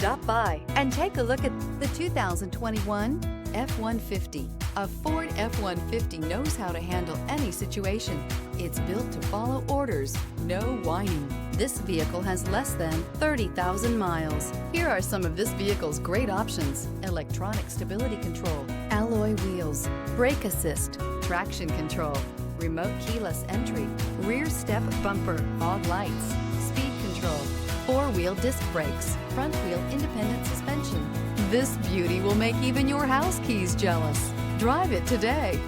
Stop by and take a look at the 2021 F-150. A Ford F-150 knows how to handle any situation. It's built to follow orders, no whining. This vehicle has less than 30,000 miles. Here are some of this vehicle's great options: electronic stability control, alloy wheels, brake assist, traction control, remote keyless entry, rear step bumper, fog lights, speed control, four-wheel disc brakes, front-wheel independent suspension. This beauty will make even your house keys jealous. Drive it today.